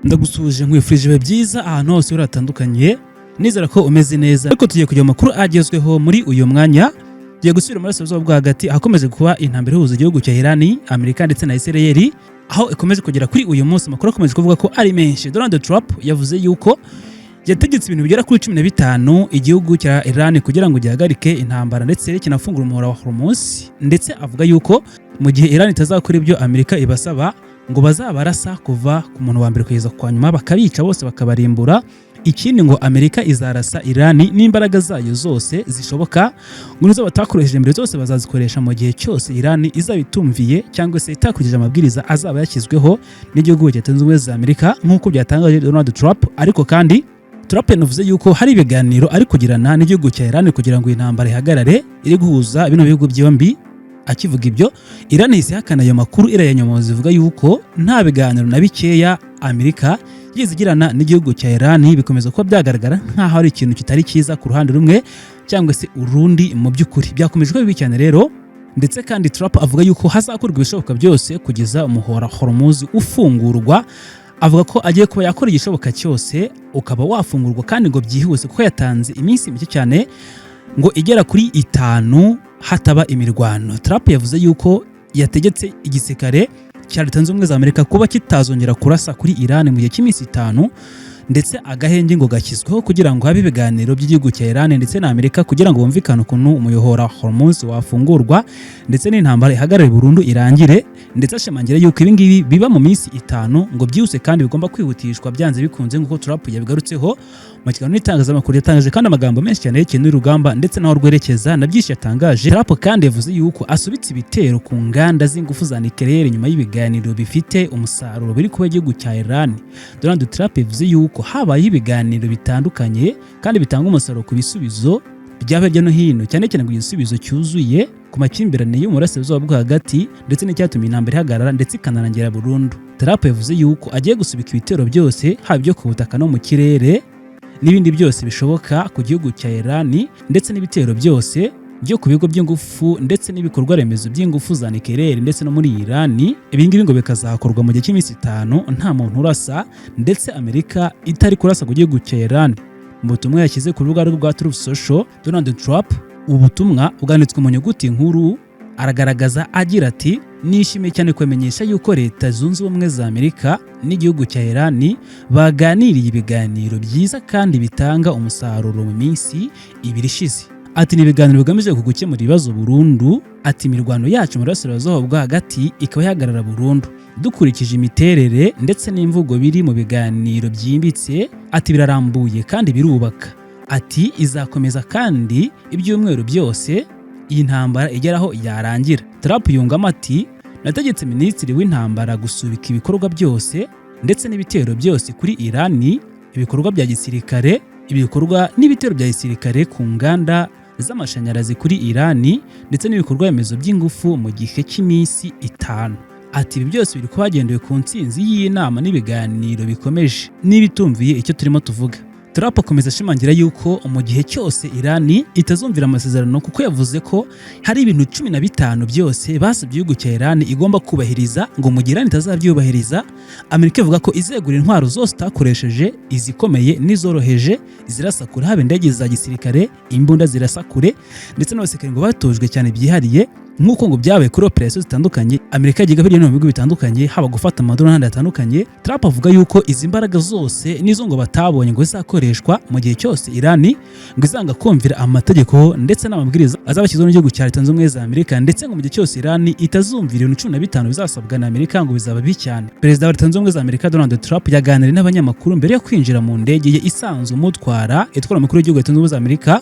Ndagusuhuje nkwifurije ibihe byiza ahantu hose uratandukanye, nizera ko umeze neza. Ariko tugiye kujya makuru agezweho muri uyu mwanya. Tugiye gusubira muri Burasirazuba bwo hagati ahakomeje kuba intambara ihuza igihugu cya Iran, Amerika ndetse na Israel, aho ikomeje kugera kuri uyu munsi. Amakuru akomeje kuvuga ko ari menshi. Donald Trump yavuze yuko yategetse ibintu bigera kuri 15 igihugu cya Iran kugira ngo gihagarike intambara ndetse kinafungura umuhora wa Hormuz, ndetse avuga yuko mu gihe Iran itazakora ibyo Amerika ibasaba ngo bazabarasa kuva ku muntu wa mbere kugeza kwa nyuma bakabica bose bakabarimbura. Ikindi ngo Amerika izarasa Iran n'imbaraga zayo zose zishoboka, ngo nizo batakoresheje mbere zose bazazikoresha mu gihe cyose Iran izabitumviye cyangwa se itakurikije amabwiriza azaba yashyizweho n'igihugu cya Leta Zunze Ubumwe za Amerika nk'uko byatangaje Donald Trump. Ariko kandi Trump yanavuze yuko hari ibiganiro ari kugirana n'igihugu cya Iran kugira ngo intambara ihagarare iri guhuza bino bihugu byombi. Akivuga ibyo, Iran ihise ihakana ayo makuru irayanyomoza ivuga yuko nta biganiro na bikeya Amerika yizigirana n'igihugu cya Iran. Bikomeza kuba byagaragara nk'aho ari ikintu kitari cyiza ku ruhande rumwe cyangwa se urundi. Mu by'ukuri byakomeje kuba bibi cyane rero, ndetse kandi Trump avuga yuko hazakorwa ibishoboka byose kugeza umuhora Hormuz ufungurwa. Avuga ko agiye kuba yakora igishoboka cyose ukaba wafungurwa kandi ngo byihuse, kuko yatanze iminsi mike cyane ngo igera kuri 5 hataba imirwano. Trump yavuze yuko yategetse igisirikare cya Leta Zunze Ubumwe za Amerika kuba kitazongera kurasa kuri Iran mu gihe cy'iminsi 5, ndetse agahenge ngo gashyizweho kugira ngo habe ibiganiro by'igihugu cya Iran ndetse na Amerika kugira ngo bumvikane ukuntu umuyohora Hormuz wafungurwa ndetse n'intambara ihagarare burundu irangire. Ndetse ashimangira yuko ibi ngibi biba mu minsi 5 ngo byihuse kandi bigomba kwihutishwa byanze bikunze, nk'uko Trump yabigarutseho mu kiganiro n'itangazamakuru. Yatangaje kandi amagambo menshi cyane yerekeye n'urugamba ndetse n'aho rwerekeza na byinshi yatangaje. Trump kandi yavuze yuko asubitse ibitero ku nganda z'ingufu za nucleaire nyuma y'ibiganiro bifite umusaruro biri kuba igihugu cya Iran. Donald Trump yavuze yuko habaye ibiganiro bitandukanye kandi bitanga umusaruro ku bisubizo byaba hirya no hino, cyane cyane ngo igisubizo cyuzuye ku makimbirane yo mu Burasirazuba bwo hagati ndetse n'icyatumye intambara ihagarara ndetse ikanarangira burundu. Trump yavuze yuko agiye gusubika ibitero byose, haba ibyo ku butaka no mu kirere n'ibindi byose bishoboka ku gihugu cya Iran, ndetse n'ibitero byose byo ku bigo by'ingufu ndetse n'ibikorwa remezo by'ingufu za nucleaire ndetse no muri Iran. Ibi ngibi ngo bikazakorwa mu gihe cy'iminsi 5 nta muntu urasa, ndetse Amerika itari kurasa ku gihugu cya Iran. Mu butumwa yashyize ku rubuga rwa Truth Social, Donald Trump ubutumwa bwanditswe mu nyuguti nkuru aragaragaza agira ati: nishimiye cyane kumenyesha yuko Leta Zunze Ubumwe za Amerika n'igihugu cya Iran baganiriye ibiganiro byiza kandi bitanga umusaruro mu minsi 2 ishize. Ati ni ibiganiro bigamije kugukemura ibibazo burundu. Ati imirwano yacu mu Burasirazuba bwo hagati ikaba yahagarara burundu dukurikije imiterere ndetse n'imvugo biri mu biganiro byimbitse. Ati birarambuye kandi birubaka. Ati izakomeza kandi ibyumweru byose iyi ntambara igeraho yarangira. Trump yungamo ati nategetse Minisitiri w'Intambara gusubika ibikorwa byose ndetse n'ibitero byose kuri Iran, ibikorwa bya gisirikare, ibikorwa n'ibitero bya gisirikare ku nganda z'amashanyarazi kuri Iran ndetse n'ibikorwa remezo by'ingufu mu gihe cy'iminsi 5. Ati ibi byose biri kubagendewe ku ntsinzi y'inama n'ibiganiro bikomeje n'ibitumviye icyo turimo tuvuga. Trump akomeza ashimangira yuko mu gihe cyose Iran itazumvira amasezerano, kuko yavuze ko hari ibintu 15 byose basabye igihugu cya Iran igomba kubahiriza, ngo mu gihe Iran itazabyubahiriza Amerika ivuga ko izegura intwaro zose itakoresheje, izikomeye n'izoroheje, izirasakura habe indege za gisirikare, imbunda zirasakure ndetse n'abasirikare ngo batojwe cyane byihariye, nk'uko ngo byabaye kuri operasiyo zitandukanye Amerika yagiye hirya no mu bihugu bitandukanye, haba gufata amadrone n'ahandi hatandukanye. Trump avuga yuko izi mbaraga zose nizo ngo batabonye ngo zizakoreshwa mu gihe cyose Iran ngo izanga kumvira amategeko ndetse n'amabwiriza azabashyizweho n'igihugu cya Leta Zunze Ubumwe za Amerika, ndetse ngo mu gihe cyose Iran itazumvira ibintu 15 bizasabwa na Amerika ngo bizaba bibi cyane. Perezida wa Leta Zunze Ubumwe za Amerika Donald Trump yaganiriye n'abanyamakuru mbere yo kwinjira mu ndege ye isanzwe umutwara itwara umukuru w'igihugu Leta Zunze Ubumwe za Amerika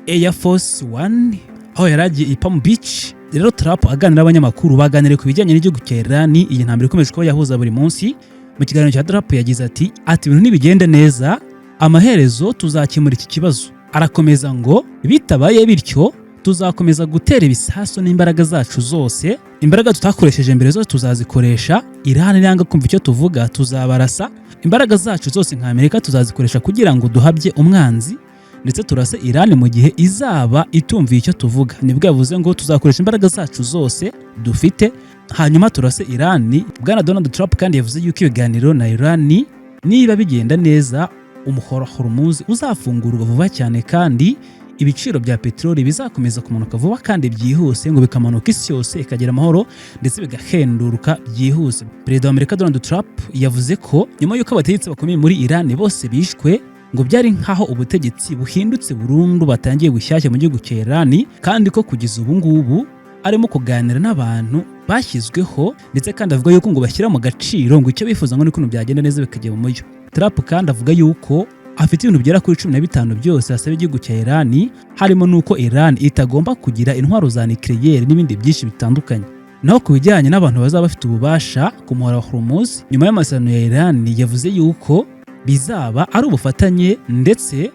Air Force One, aho yaragiye i Palm Beach. Rero Trump aganira n'abanyamakuru baganiriye ku bijyanye n'igihugu cya Iran, iyi ntambara ikomeje kuba yahuza buri munsi. Mu kiganiro cya Trump yagize ati ibintu nibigenda neza amaherezo tuzakemura iki kibazo. Arakomeza ngo bitabaye bityo tuzakomeza gutera ibisasu n'imbaraga zacu zose, imbaraga tutakoresheje mbere zose tuzazikoresha. Iran iranga kumva icyo tuvuga tuzabarasa. Imbaraga zacu zose nka Amerika tuzazikoresha kugira ngo duhabye umwanzi ndetse turase Iran mu gihe izaba itumviye icyo tuvuga. Nibwo yavuze ngo tuzakoresha imbaraga zacu zose dufite hanyuma turase Iran. Bwana Donald Trump kandi yavuze yuko ibiganiro na Iran niba bigenda neza umuhora Hormuz uzafungurwa vuba cyane kandi ibiciro bya peteroli bizakomeza kumanuka vuba kandi byihuse ngo bikamanuka isi yose ikagira amahoro ndetse bigahenduruka byihuse. Perezida wa Amerika Donald Trump yavuze ko nyuma y'uko abategetsi bakomeye muri Iran bose bishwe ngo byari nkaho ubutegetsi buhindutse burundu batangiye gushyashya mu gihugu cya Iran kandi ko kugeza ubu ngubu arimo kuganira n'abantu bashyizweho ndetse kandi avuga yuko ngo bashyira mu gaciro ngo icyo bifuza ngo n'ukuntu byagenda neza bikajya mu mujyo. Trump kandi avuga yuko afite ibintu byera kuri 15 byose asaba igihugu cya Iran, harimo nuko Iran itagomba kugira intwaro za nucleaire n'ibindi byinshi bitandukanye. Naho ku bijyanye n'abantu bazaba bafite ububasha ku muhora wa Hormuz nyuma y'amasezerano ya Iran yavuze yuko bizaba ari ubufatanye ndetse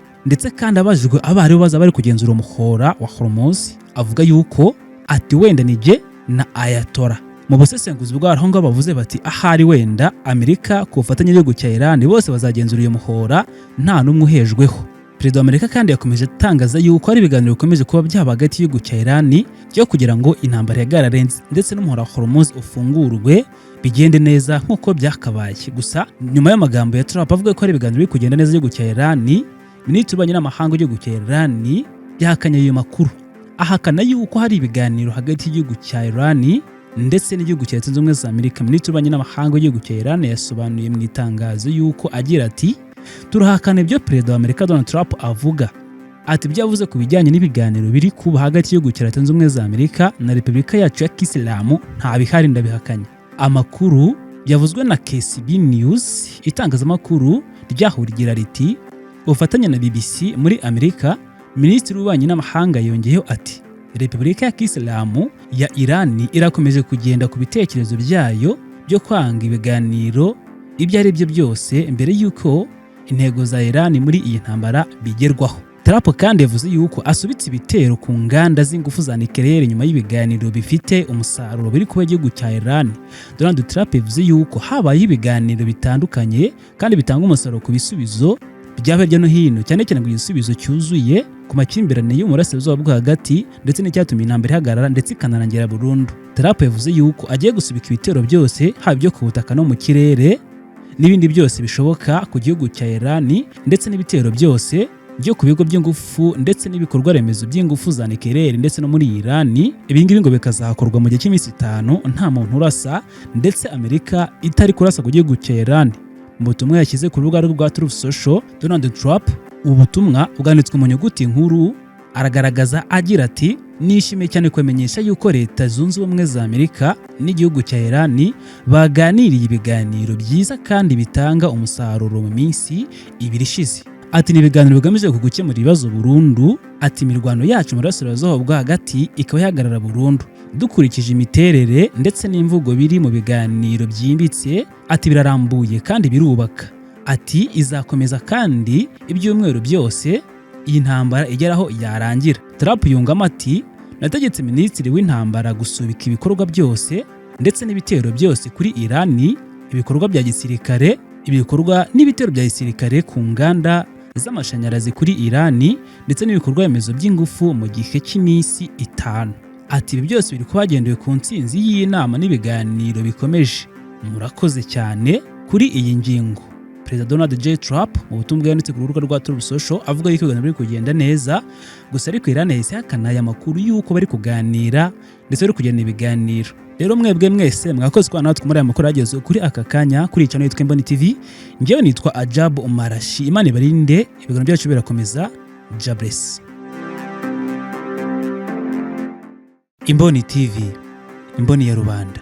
kandi abajijwe abaribo bazaba bari kugenzura umuhora wa Hormuz avuga yuko ati wenda nije na Ayatollah. Mu busesenguzi bw'aho ngo bavuze bati ahari wenda Amerika ku bufatanye n'igihugu cya Iran bose bazagenzura uyu muhora nta n'umwe uhejweho. Perezida wa Amerika kandi yakomeje atangaza yuko ari ibiganiro bikomeje kuba byaba hagati y'igihugu cya Iran byo kugira ngo intambara yagarare ndetse n'umuhora wa Hormuz ufungurwe bigende neza nk'uko byakabaye. Gusa nyuma y'amagambo ya Trump avuga ko ari ibiganiro biri kugenda neza igihugu cya Iran, Minisitiri w'Ububanyi n'Amahanga w'igihugu cya Iran yahakanye ayo makuru, ahakana yuko hari ibiganiro hagati y'igihugu cya Iran ndetse n'igihugu cya Leta Zunze Ubumwe za Amerika. Minisitiri w'Ububanyi n'Amahanga w'igihugu cya Iran yasobanuye mu itangazo yuko agira ati turahakana ibyo Perezida wa Amerika Donald Trump avuga. Ati byavuze ku bijyanye n'ibiganiro biri kuba hagati y'igihugu cya Leta Zunze Ubumwe za Amerika na Repubulika yacu ya Kisilamu nta bihari ndabihakanye. Amakuru yavuzwe na KCB News, itangazamakuru ryahurigira riti ubufatanye na BBC muri Amerika. Minisitiri w'Ububanyi n'Amahanga yongeyeho ati Repubulika ya Kisilamu ya Iran irakomeje kugenda ku bitekerezo byayo byo kwanga ibiganiro ibyo ari byo byose mbere y'uko intego za Iran muri iyi ntambara bigerwaho. Trump kandi yavuze yuko asubitse ibitero ku nganda z'ingufu za nucleaire nyuma y'ibiganiro bifite umusaruro biri kuba igihugu cya Iran. Donald Trump yavuze yuko habaye ibiganiro bitandukanye kandi bitanga umusaruro ku bisubizo byaba hirya no hino, cyane cyane ngo igisubizo cyuzuye ku makimbirane yo mu burasirazuba bwo hagati ndetse n'icyatuma intambara ihagarara ndetse ikanarangira burundu. Trump yavuze yuko agiye gusubika ibitero byose haba ibyo ku butaka no mu kirere n'ibindi byose bishoboka ku gihugu cya Iran ndetse n'ibitero byose byo ku bigo by'ingufu ndetse n'ibikorwa remezo by'ingufu za nucleaire ndetse no muri Iran. Ibi ngibi ngo bikazakorwa mu gihe cy'iminsi 5 nta muntu urasa ndetse Amerika itari kurasa ku gihugu cya Iran. Mu butumwa yashyize ku rubuga rwa Truth Social, Donald Trump ubutumwa bwanditswe mu nyuguti nkuru aragaragaza agira ati nishimiye cyane kumenyesha yuko Leta Zunze Ubumwe za Amerika n'igihugu cya Iran baganiriye ibiganiro byiza kandi bitanga umusaruro mu minsi 2 ishize. Ati ni ibiganiro bigamije kugukemura ibibazo burundu. Ati imirwano yacu mu burasirazuba bwo hagati ikaba yahagarara burundu dukurikije imiterere ndetse n'imvugo biri mu biganiro byimbitse. Ati birarambuye kandi birubaka. Ati izakomeza kandi ibyumweru byose iyi ntambara igeraho yarangira. Trump yungamo ati nategetse Minisitiri w'Intambara gusubika ibikorwa byose ndetse n'ibitero byose kuri Iran, ibikorwa bya gisirikare, ibikorwa n'ibitero bya gisirikare ku nganda z'amashanyarazi kuri Iran ndetse n'ibikorwa remezo by'ingufu mu gihe cy'iminsi 5. Ati ibi byose biri kubagendewe ku ntsinzi y'inama n'ibiganiro bikomeje. Murakoze cyane kuri iyi ngingo. Perezida Donald J. Trump mu butumwa yanditse ku rubuga rwa Truth Social avuga yuko ibiganiro biri kugenda neza, gusa ariko Iran yahise ihakana aya makuru yuko bari kuganira ndetse bari kugirana ibiganiro. Rero mwebwe mwese mwakoze kwa natwe muri aya makuru ageze kuri aka kanya kuri channel yitwa Imboni TV. Ngewe nitwa Ajab Umarashi. Imana ibarinde, ibiganiro byacu birakomeza. Jabless. Imboni TV, imboni ya rubanda.